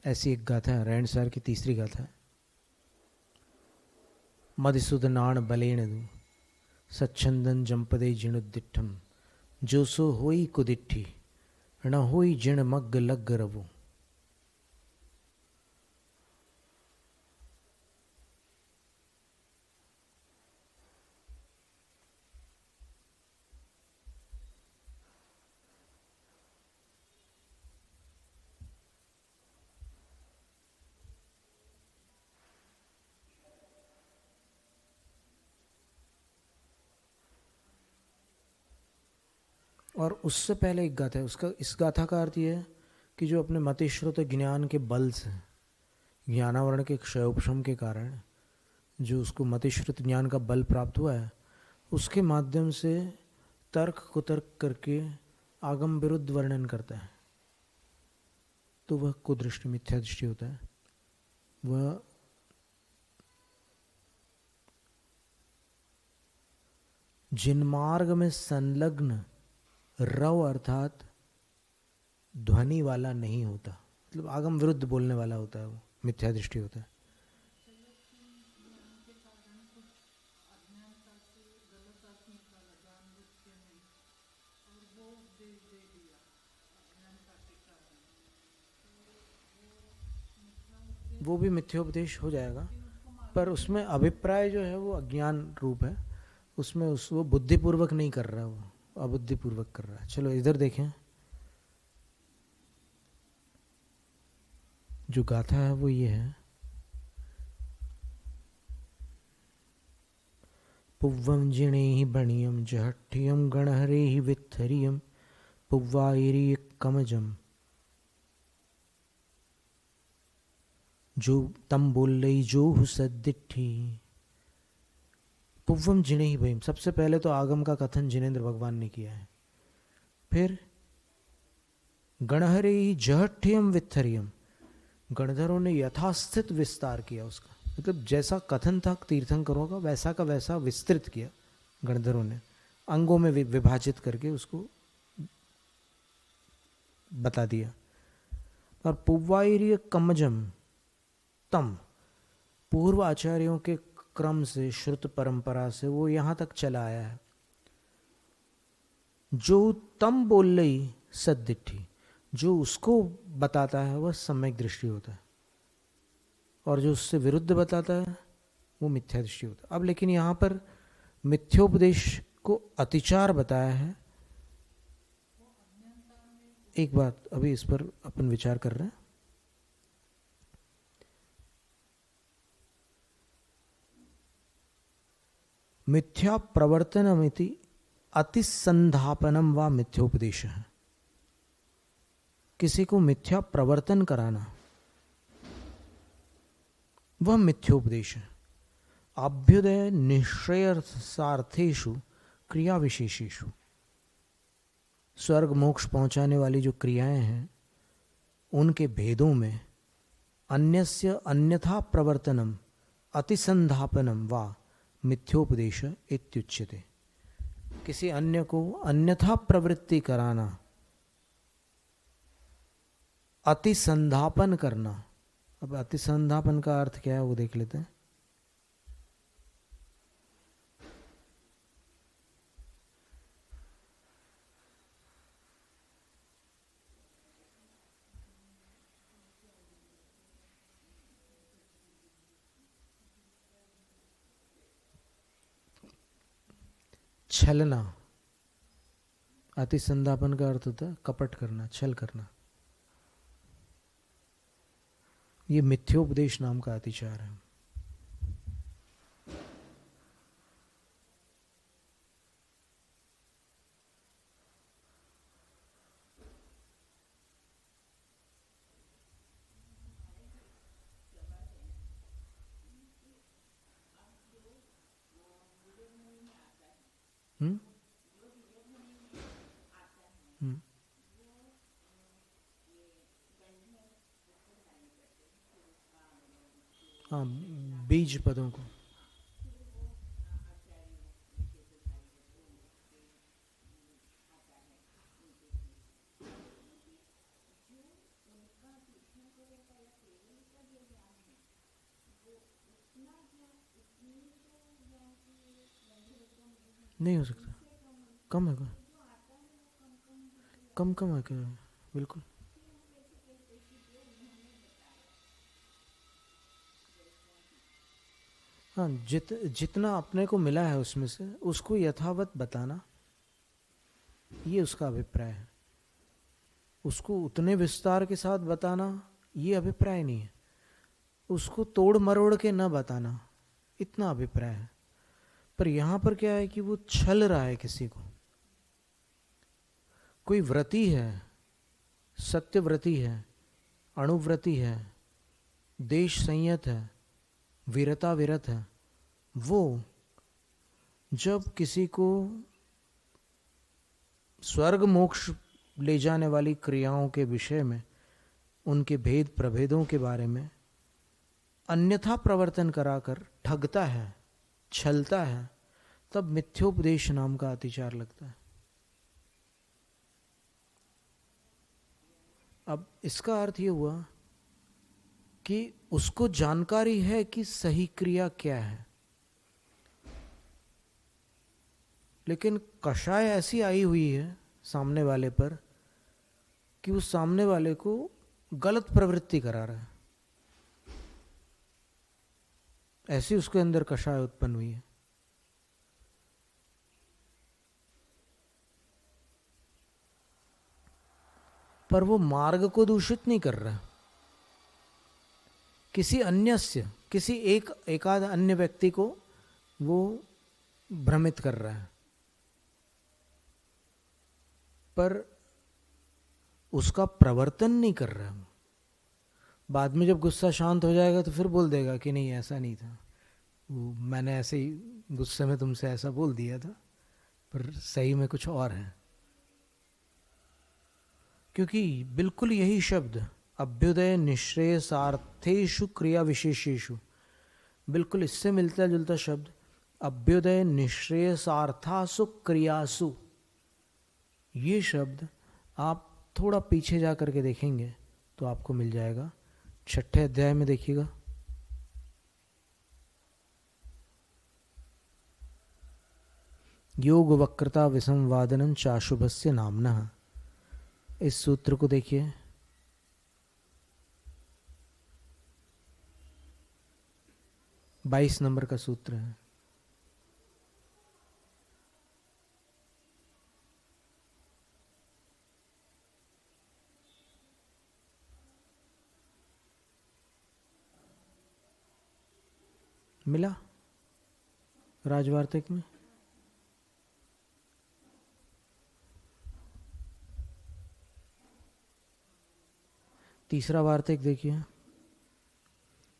ऐसी एक गाथा है, रैंडसार की तीसरी गाथा है। मधुसूदनाण बलेण दु सच्छंदन जंपदे जिणुद्दिठम जो सो होई कुदिट्ठी न होई जिण मग्ग लग्ग रवो। और उससे पहले एक गाथा है, उसका इस गाथा का अर्थ यह है कि जो अपने मतिश्रुत ज्ञान के बल से, ज्ञानावरण के क्षयोपशम के कारण जो उसको मतिश्रुत ज्ञान का बल प्राप्त हुआ है, उसके माध्यम से तर्क कुतर्क करके आगम विरुद्ध वर्णन करता है, तो वह कुदृष्टि, मिथ्या दृष्टि होता है। वह जिन मार्ग में संलग्न रव अर्थात ध्वनि वाला नहीं होता, मतलब आगम विरुद्ध बोलने वाला होता है, वो मिथ्या दृष्टि होता है। वो भी मिथ्योपदेश हो जाएगा, पर उसमें अभिप्राय जो है वो अज्ञान रूप है, उसमें वो बुद्धिपूर्वक नहीं कर रहा, वो अबुद्धिपूर्वक कर रहा है। चलो इधर देखें, जो गाथा है वो ये है। पुव्वम जिणेहि बणियम जहठ्ठियम गणहरेहि वित्थरियम पुव्वायिरी कमजम जो तम बोल रही जो हुसदिट्ठी। पुव्वम जिणेहि भयम, सबसे पहले तो आगम का कथन जिनेन्द्र भगवान ने किया है। फिर गणहरेहि जहठ्ठियम वित्थरियम, गणधरों ने यथास्थित विस्तार किया उसका, मतलब जैसा कथन था तीर्थंकरों का वैसा का वैसा विस्तृत किया गणधरों ने, अंगों में विभाजित करके उसको बता दिया। और पुव्वायिरी कमजम, तम पूर्व आचार्यों के क्रम से, श्रुत परंपरा से वो यहाँ तक चला आया है। जो तम बोल रही सद्दिट्ठी, जो उसको बताता है वह सम्यक दृष्टि होता है, और जो उससे विरुद्ध बताता है वो मिथ्या दृष्टि होता है। अब लेकिन यहाँ पर मिथ्योपदेश को अतिचार बताया है। एक बात अभी इस पर अपन विचार कर रहे हैं। मिथ्या प्रवर्तनमिति अतिसंधापनम व मिथ्योपदेश है। किसी को मिथ्या प्रवर्तन कराना वह मिथ्योपदेश है। अभ्युदय निश्रेयसार्थेषु क्रिया विशेषेषु, स्वर्ग मोक्ष पहुंचाने वाली जो क्रियाएं हैं उनके भेदों में अन्यस्य अन्यथा प्रवर्तनम अतिसंधापनम वा मिथ्योपदेश इत्युच्यते। किसी अन्य को अन्यथा प्रवृत्ति कराना, अतिसंधापन करना। अब अतिसंधापन का अर्थ क्या है वो देख लेते हैं। छलना, अतिसंधापन का अर्थ होता है कपट करना, छल करना। ये मिथ्योपदेश नाम का अतिचार है। हम्म हम्म हाँ, बीज पदों को। नहीं हो सकता, कम है, कम कम है क्या? बिल्कुल। हाँ, जितना अपने को मिला है उसमें से उसको यथावत बताना, ये उसका अभिप्राय है। उसको उतने विस्तार के साथ बताना ये अभिप्राय नहीं है। उसको तोड़ मरोड़ के न बताना, इतना अभिप्राय है। पर यहाँ पर क्या है कि वो छल रहा है किसी को। कोई व्रती है, सत्यव्रती है, अणुव्रती है, देश संयत है, वीरता विरत है, वो जब किसी को स्वर्ग मोक्ष ले जाने वाली क्रियाओं के विषय में, उनके भेद प्रभेदों के बारे में अन्यथा प्रवर्तन कराकर ठगता है, छलता है, तब मिथ्योपदेश नाम का अतिचार लगता है। अब इसका अर्थ ये हुआ कि उसको जानकारी है कि सही क्रिया क्या है, लेकिन कषाय ऐसी आई हुई है सामने वाले पर कि उस सामने वाले को गलत प्रवृत्ति करा रहा है। ऐसी उसके अंदर कषाय उत्पन्न हुई है। पर वो मार्ग को दूषित नहीं कर रहा, किसी अन्य से, किसी एकाध अन्य व्यक्ति को वो भ्रमित कर रहा है, पर उसका प्रवर्तन नहीं कर रहा है। बाद में जब गुस्सा शांत हो जाएगा तो फिर बोल देगा कि नहीं ऐसा नहीं था, वो मैंने ऐसे ही गुस्से में तुमसे ऐसा बोल दिया था, पर सही में कुछ और है। क्योंकि बिल्कुल यही शब्द अभ्युदय निश्रेयसार्थेषु क्रिया विशेषेषु, बिल्कुल इससे मिलता जुलता शब्द अभ्युदय निश्रेयसार्थासु क्रियासु, ये शब्द आप थोड़ा पीछे जा करके देखेंगे तो आपको मिल जाएगा। 6ठे अध्याय में देखिएगा, योग वक्रता विसंवादनं चाशुभस्य नाम्नः। इस सूत्र को देखिए, 22 नंबर का सूत्र है। मिला राजवार्तिक में? तीसरा वार्तिक देखिए,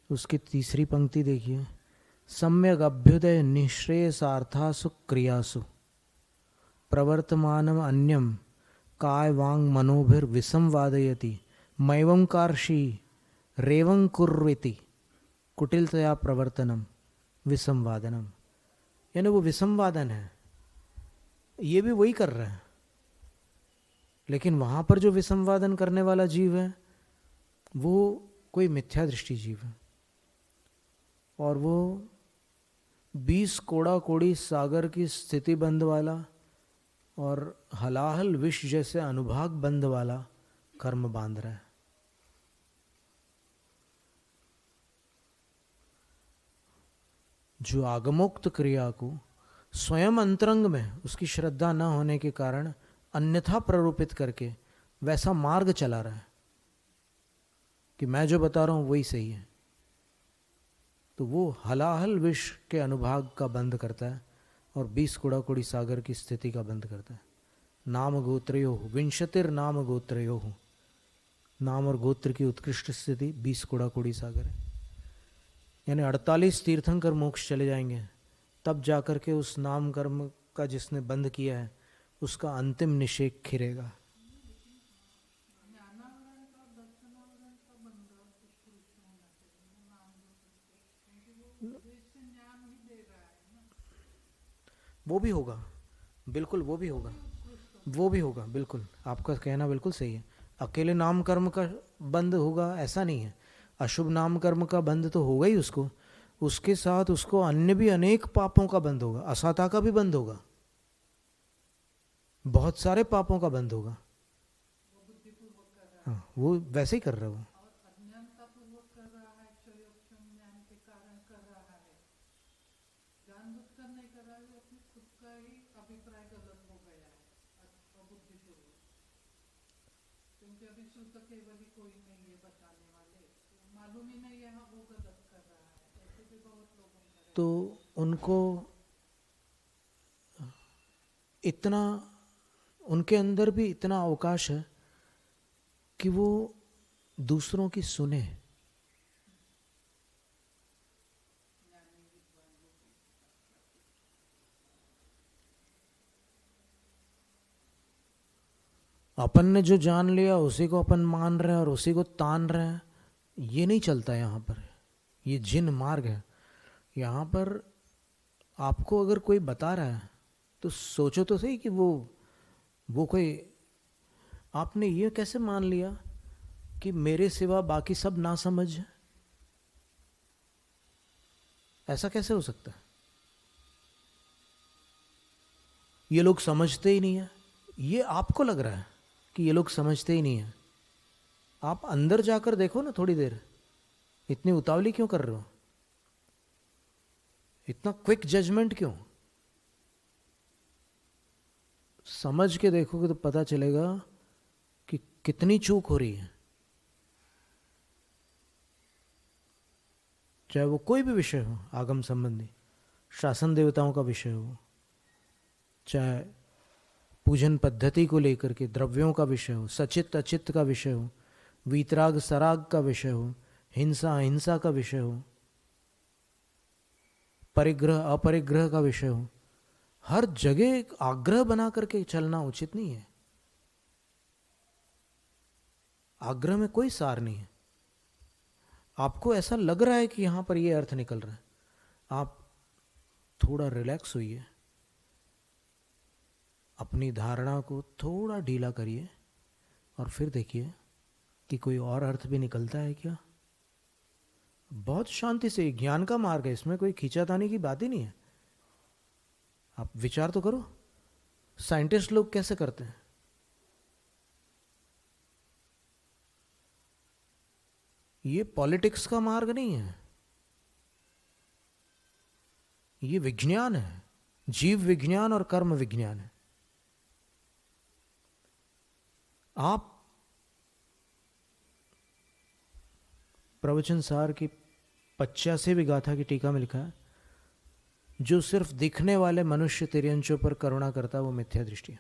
उसकी तीसरी पंक्ति देखिए, सम्यक अभ्युदय निःश्रेयसार्थासु क्रियासु प्रवर्तमानम अन्यम काय वांग मनोभिर विसंवादयति मैवंकारशी रेवं कुर्विति कुटिलतया प्रवर्तनम विसंवादनम। यानी वो विसंवादन है, ये भी वही कर रहा है, लेकिन वहां पर जो विसंवादन करने वाला जीव है वो कोई मिथ्या दृष्टि जीव है, और वो 20 कोड़ा कोड़ी सागर की स्थिति बंद वाला और हलाहल विष जैसे अनुभाग बंद वाला कर्म बांध रहा है। जो आगमोक्त क्रिया को स्वयं अंतरंग में उसकी श्रद्धा न होने के कारण अन्यथा प्ररूपित करके वैसा मार्ग चला रहा है कि मैं जो बता रहा हूं वही सही है, तो वो हलाहल विष के अनुभाग का बंद करता है और 20 कुड़ा कुड़ी सागर की स्थिति का बंद करता है। नाम गोत्रयो विंशतिर नाम गोत्रयो, नाम और गोत्र की उत्कृष्ट स्थिति 20 कुड़ा कुड़ी सागर है। यानी 48 तीर्थंकर मोक्ष चले जाएंगे, तब जाकर के उस नाम कर्म का जिसने बंद किया है उसका अंतिम निषेक खिरेगा। वो भी होगा, बिल्कुल वो भी होगा, वो भी होगा, बिल्कुल आपका कहना बिल्कुल सही है। अकेले नाम कर्म का बंद होगा ऐसा नहीं है, अशुभ नाम कर्म का बंद तो होगा ही उसको, उसके साथ उसको अन्य भी अनेक पापों का बंद होगा, असाता का भी बंद होगा, बहुत सारे पापों का बंद होगा। हाँ, वो वैसे ही कर रहा है वो। तो उनको इतना, उनके अंदर भी इतना अवकाश है कि वो दूसरों की सुने। अपन ने जो जान लिया उसी को अपन मान रहे हैं और उसी को तान रहे हैं, ये नहीं चलता यहाँ पर। ये जिन मार्ग है, यहाँ पर आपको अगर कोई बता रहा है तो सोचो तो सही कि वो कोई, आपने ये कैसे मान लिया कि मेरे सिवा बाकी सब ना समझ है? ऐसा कैसे हो सकता है? ये लोग समझते ही नहीं है, ये आपको लग रहा है कि ये लोग समझते ही नहीं है। आप अंदर जाकर देखो ना थोड़ी देर, इतनी उतावली क्यों कर रहे हो? इतना क्विक जजमेंट क्यों? समझ के देखोगे तो पता चलेगा कि कितनी चूक हो रही है। चाहे वो कोई भी विषय हो, आगम संबंधी, शासन देवताओं का विषय हो, चाहे पूजन पद्धति को लेकर के द्रव्यों का विषय हो, सचित अचित का विषय हो, वीतराग सराग का विषय हो, हिंसा अहिंसा का विषय हो, परिग्रह अपरिग्रह का विषय हो, हर जगह एक आग्रह बना करके चलना उचित नहीं है। आग्रह में कोई सार नहीं है। आपको ऐसा लग रहा है कि यहां पर यह अर्थ निकल रहा है, आप थोड़ा रिलैक्स होइए, अपनी धारणा को थोड़ा ढीला करिए और फिर देखिए कि कोई और अर्थ भी निकलता है क्या। बहुत शांति से, ज्ञान का मार्ग है, इसमें कोई खींचातानी की बात ही नहीं है। आप विचार तो करो, साइंटिस्ट लोग कैसे करते हैं? ये पॉलिटिक्स का मार्ग नहीं है, ये विज्ञान है, जीव विज्ञान और कर्म विज्ञान है। आप प्रवचन सार की 85वीं गाथा की टीका में लिखा है, जो सिर्फ दिखने वाले मनुष्य तिर्यंचों पर करुणा करता है वो मिथ्या दृष्टि है।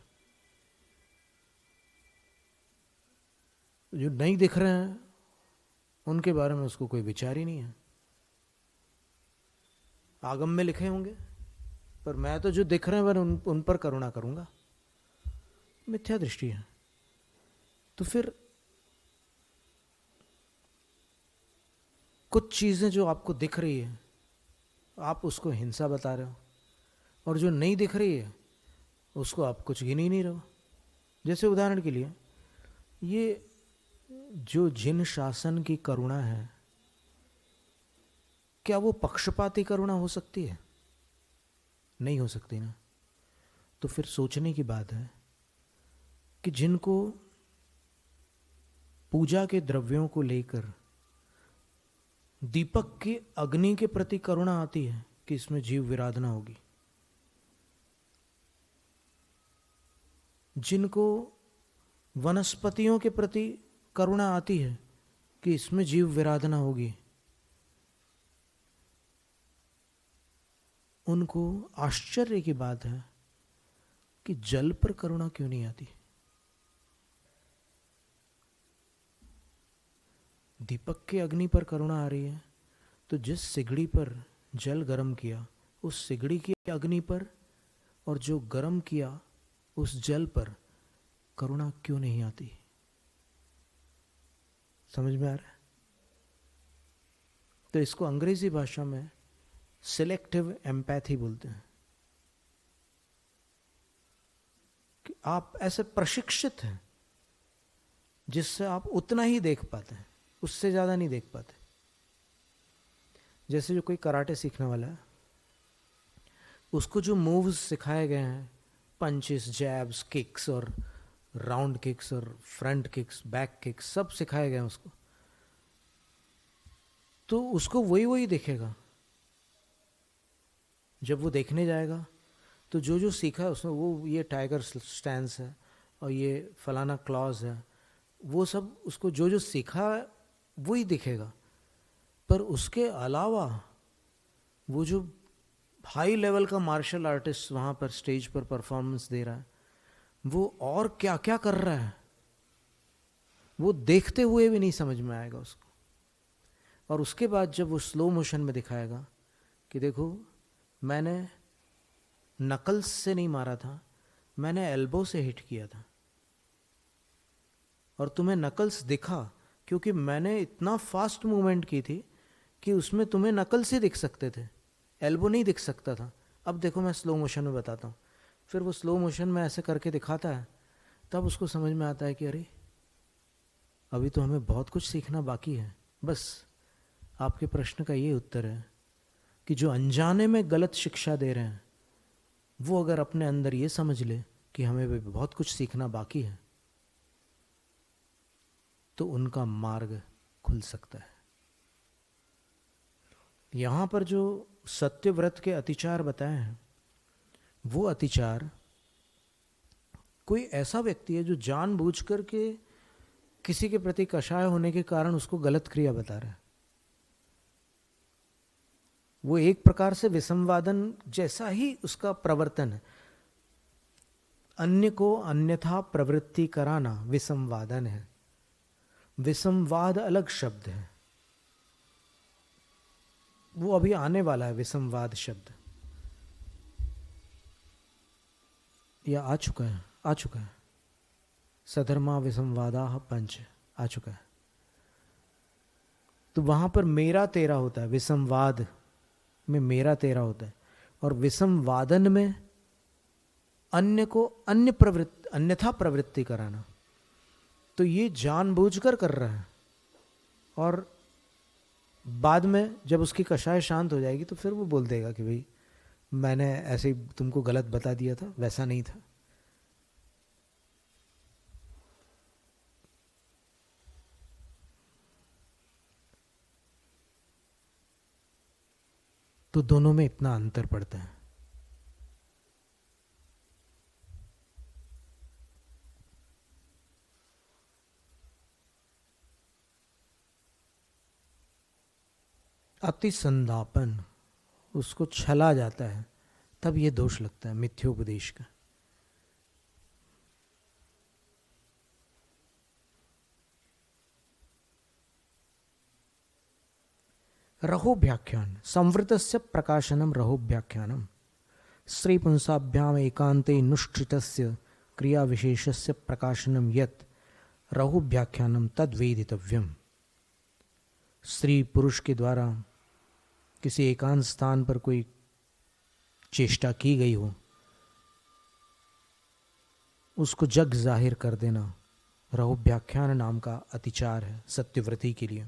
जो नहीं दिख रहे हैं उनके बारे में उसको कोई विचार ही नहीं है। आगम में लिखे होंगे, पर मैं तो जो दिख रहे हैं उन पर करुणा करूंगा, मिथ्या दृष्टि है। तो फिर कुछ चीजें जो आपको दिख रही है आप उसको हिंसा बता रहे हो, और जो नहीं दिख रही है उसको आप कुछ गिन ही नहीं रहे हो। जैसे उदाहरण के लिए, ये जो जिन शासन की करुणा है, क्या वो पक्षपाती करुणा हो सकती है? नहीं हो सकती ना। तो फिर सोचने की बात है कि जिनको पूजा के द्रव्यों को लेकर दीपक की अग्नि के प्रति करुणा आती है कि इसमें जीव विराधना होगी, जिनको वनस्पतियों के प्रति करुणा आती है कि इसमें जीव विराधना होगी, उनको आश्चर्य की बात है कि जल पर करुणा क्यों नहीं आती? दीपक के अग्नि पर करुणा आ रही है, तो जिस सिगड़ी पर जल गर्म किया उस सिगड़ी की अग्नि पर और जो गर्म किया उस जल पर करुणा क्यों नहीं आती? समझ में आ रहा है? तो इसको अंग्रेजी भाषा में सिलेक्टिव एम्पैथी बोलते हैं, कि आप ऐसे प्रशिक्षित हैं जिससे आप उतना ही देख पाते हैं, उससे ज्यादा नहीं देख पाते। जैसे जो कोई कराटे सीखने वाला है, उसको जो मूव्स सिखाए गए हैं, पंचेस, जैब्स, किक्स और राउंड किक्स और फ्रंट किक्स, बैक किक्स, सब सिखाए गए हैं उसको, तो उसको वही वही दिखेगा। जब वो देखने जाएगा तो जो जो सीखा है उसने, वो ये टाइगर स्टैंस है और ये फलाना क्लॉज है, वो सब उसको जो जो सीखा है वही दिखेगा। पर उसके अलावा वो जो हाई लेवल का मार्शल आर्टिस्ट वहाँ पर स्टेज पर परफॉर्मेंस दे रहा है, वो और क्या क्या कर रहा है वो देखते हुए भी नहीं समझ में आएगा उसको। और उसके बाद जब वो स्लो मोशन में दिखाएगा कि देखो मैंने नकल्स से नहीं मारा था, मैंने एल्बो से हिट किया था, और तुम्हें नकल्स दिखा क्योंकि मैंने इतना फास्ट मूवमेंट की थी कि उसमें तुम्हें नकल्स ही दिख सकते थे, एल्बो नहीं दिख सकता था। अब देखो मैं स्लो मोशन में बताता हूँ। फिर वो स्लो मोशन में ऐसे करके दिखाता है, तब उसको समझ में आता है कि अरे अभी तो हमें बहुत कुछ सीखना बाकी है। बस आपके प्रश्न का ये उत्तर है कि जो अनजाने में गलत शिक्षा दे रहे हैं, वो अगर अपने अंदर ये समझ ले कि हमें भी बहुत कुछ सीखना बाकी है, तो उनका मार्ग खुल सकता है। यहां पर जो सत्यव्रत के अतिचार बताए हैं, वो अतिचार कोई ऐसा व्यक्ति है जो जानबूझकर के किसी के प्रति कषाय होने के कारण उसको गलत क्रिया बता रहा है। वो एक प्रकार से विसंवादन जैसा ही उसका प्रवर्तन है। अन्य को अन्यथा प्रवृत्ति कराना विसंवादन है। विसंवाद अलग शब्द है, वो अभी आने वाला है विसंवाद शब्द, या आ चुका है, आ चुका है। सधर्मा विसंवादा पंच आ चुका है। तो वहां पर मेरा तेरा होता है, विसंवाद में मेरा तेरा होता है, और विसंवादन में अन्य को अन्यथा प्रवृत्ति कराना। तो ये जानबूझकर कर रहा है, और बाद में जब उसकी कषाय शांत हो जाएगी तो फिर वो बोल देगा कि भाई मैंने ऐसे ही तुमको गलत बता दिया था, वैसा नहीं था। तो दोनों में इतना अंतर पड़ता है। अति संधापन, उसको छला जाता है, तब ये दोष लगता है मिथ्योपदेश का। रहोभ्याख्यान, संवृतस्य प्रकाशनम रहोभ्याख्यानम, स्त्री पुंसाभ्याम एकांते नुष्ठितस्य क्रिया विशेषस्य प्रकाशनम यत् रहोभ्याख्यानम तद वेदितव्यम। स्त्री पुरुष के द्वारा किसी एकांत स्थान पर कोई चेष्टा की गई हो, उसको जग जाहिर कर देना रहोभ्याख्यान नाम का अतिचार है सत्यव्रती के लिए,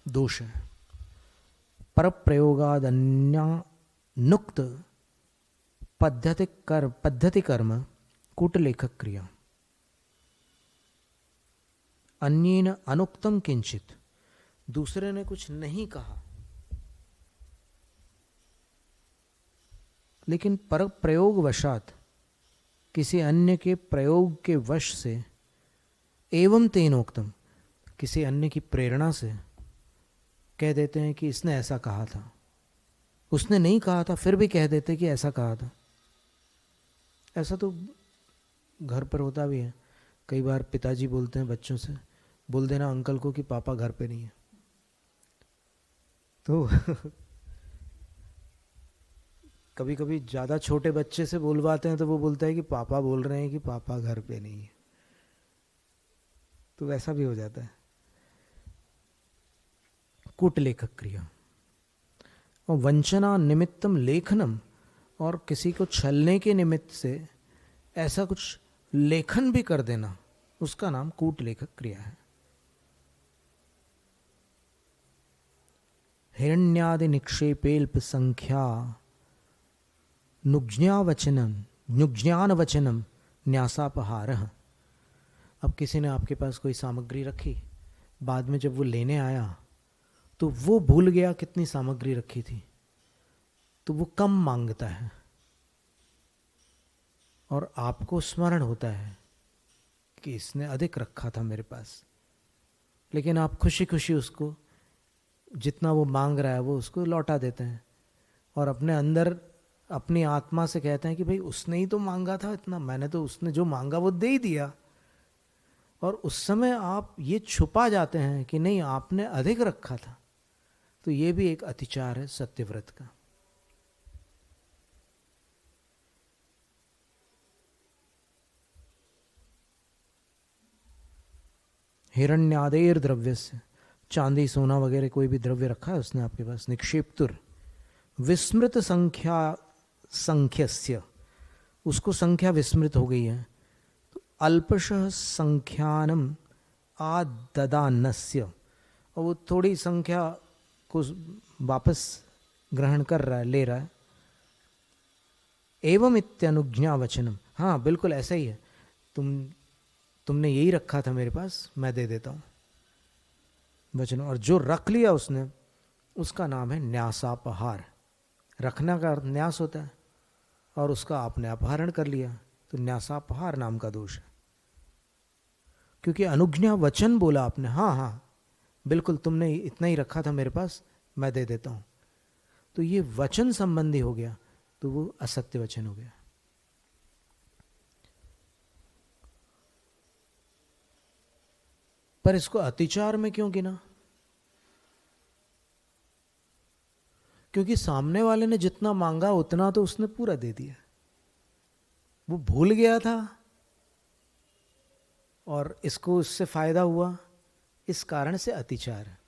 दोष है। पर प्रयोगादन्यानुक्त पद्धति कर्म कूटलेखक क्रिया, अन्येन अनुक्तम किंचित, दूसरे ने कुछ नहीं कहा लेकिन पर प्रयोग वशात, किसी अन्य के प्रयोग के वश से, एवं तेनोक्तम, किसी अन्य की प्रेरणा से कह देते हैं कि इसने ऐसा कहा था, उसने नहीं कहा था फिर भी कह देते कि ऐसा कहा था। ऐसा तो घर पर होता भी है। कई बार पिताजी बोलते हैं बच्चों से, बोल देना अंकल को कि पापा घर पे नहीं है। तो कभी कभी ज़्यादा छोटे बच्चे से बोलवाते हैं तो वो बोलता है कि पापा बोल रहे हैं कि पापा घर पे नहीं है, तो वैसा भी हो जाता है। कूटलेखक क्रिया और वंचना निमित्तम लेखनम, और किसी को छलने के निमित्त से ऐसा कुछ लेखन भी कर देना, उसका नाम कूटलेखक क्रिया है। हिरण्यादि निक्षेपेल्प संख्या नुज्ञान वचनम न्यासापहारः। अब किसी ने आपके पास कोई सामग्री रखी, बाद में जब वो लेने आया तो वो भूल गया कितनी सामग्री रखी थी, तो वो कम मांगता है, और आपको स्मरण होता है कि इसने अधिक रखा था मेरे पास, लेकिन आप खुशी खुशी उसको जितना वो मांग रहा है वो उसको लौटा देते हैं, और अपने अंदर अपनी आत्मा से कहते हैं कि भाई उसने ही तो मांगा था इतना, मैंने तो उसने जो मांगा वो दे ही दिया। और उस समय आप ये छुपा जाते हैं कि नहीं आपने अधिक रखा था। तो ये भी एक अतिचार है सत्यव्रत का। हिरण्यादेर द्रव्य से, चांदी सोना वगैरह कोई भी द्रव्य रखा है उसने आपके पास, निक्षेप्तुर विस्मृत संख्यस्य, उसको संख्या विस्मृत हो गई है, तो अल्पशः संख्यानम आददानस्य, और वो थोड़ी संख्या को वापस ग्रहण कर रहा है, ले रहा है। एवं इत्यनुज्ञा वचनम, हाँ बिल्कुल ऐसा ही है, तुमने यही रखा था मेरे पास, मैं दे देता हूँ वचन। और जो रख लिया उसने, उसका नाम है न्यासापहार। रखना का अर्थ न्यास होता है, और उसका आपने अपहरण कर लिया, तो न्यासापहार नाम का दोष है। क्योंकि अनुज्ञा वचन बोला आपने, हाँ हाँ बिल्कुल तुमने इतना ही रखा था मेरे पास, मैं दे देता हूँ, तो ये वचन संबंधी हो गया, तो वो असत्य वचन हो गया। पर इसको अतिचार में क्यों गिना? क्योंकि सामने वाले ने जितना मांगा उतना तो उसने पूरा दे दिया, वो भूल गया था और इसको उससे फायदा हुआ, इस कारण से अतिचार है।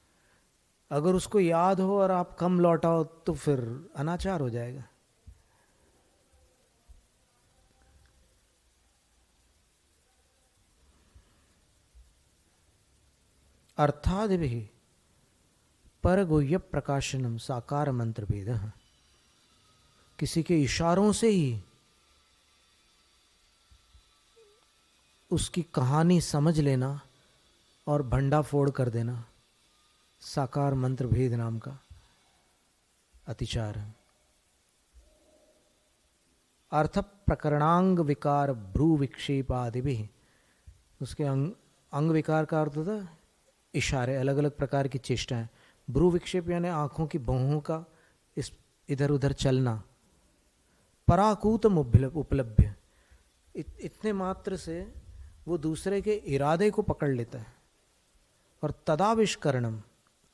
अगर उसको याद हो और आप कम लौटाओ तो फिर अनाचार हो जाएगा। अर्थादि भी परगुह्य प्रकाशनम साकार मंत्र भेद। किसी के इशारों से ही उसकी कहानी समझ लेना और भंडाफोड़ कर देना साकार मंत्र भेद नाम का अतिचार है। अर्थ प्रकरणांग विकार भ्रू विक्षेप आदि भी, उसके अंग विकार का अर्थ होता है इशारे, अलग अलग प्रकार की चेष्टाएं। भ्रू विक्षेप यानी आंखों की भौहों का इस इधर उधर चलना। पराकूतम उपलब्ध, इतने मात्र से वो दूसरे के इरादे को पकड़ लेता है। और तदाविष्करणम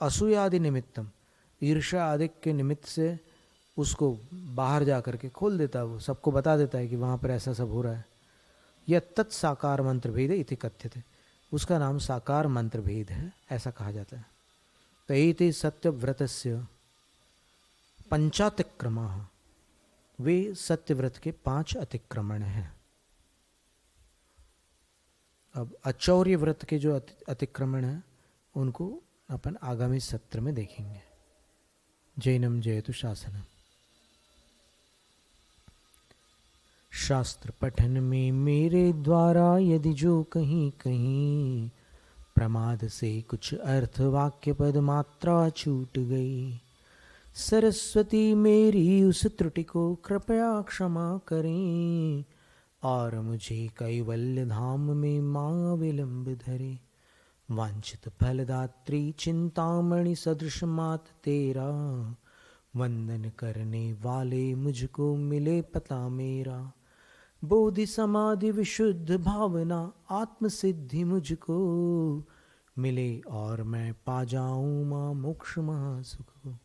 असूयादि निमित्तम, ईर्ष्या आदि के निमित्त से उसको बाहर जा करके खोल देता है, वो सबको बता देता है कि वहाँ पर ऐसा सब हो रहा है। यह तत् साकार मंत्र भेद इति कथ्यते, उसका नाम साकार मंत्र भेद है, ऐसा कहा जाता है। तो इति सत्यव्रतस्य पंचातिक्रमा, वे सत्यव्रत के 5 अतिक्रमण हैं। अब अचौर्य व्रत के जो अतिक्रमण हैं उनको अपन आगामी सत्र में देखेंगे। जैनम जयतु शासनम। शास्त्र पठन में मेरे द्वारा यदि जो कहीं कहीं प्रमाद से कुछ अर्थ वाक्य पद मात्रा छूट गई, सरस्वती मेरी उस त्रुटि को कृपया क्षमा करें और मुझे कैवल्य धाम में मां विलंब धरे। वांछित फलदात्री चिंतामणि सदृश मात तेरा, वंदन करने वाले मुझको मिले पता मेरा। बोधि समाधि विशुद्ध भावना आत्म सिद्धि मुझको मिले और मैं पा जाऊं मां मोक्ष महासुख को।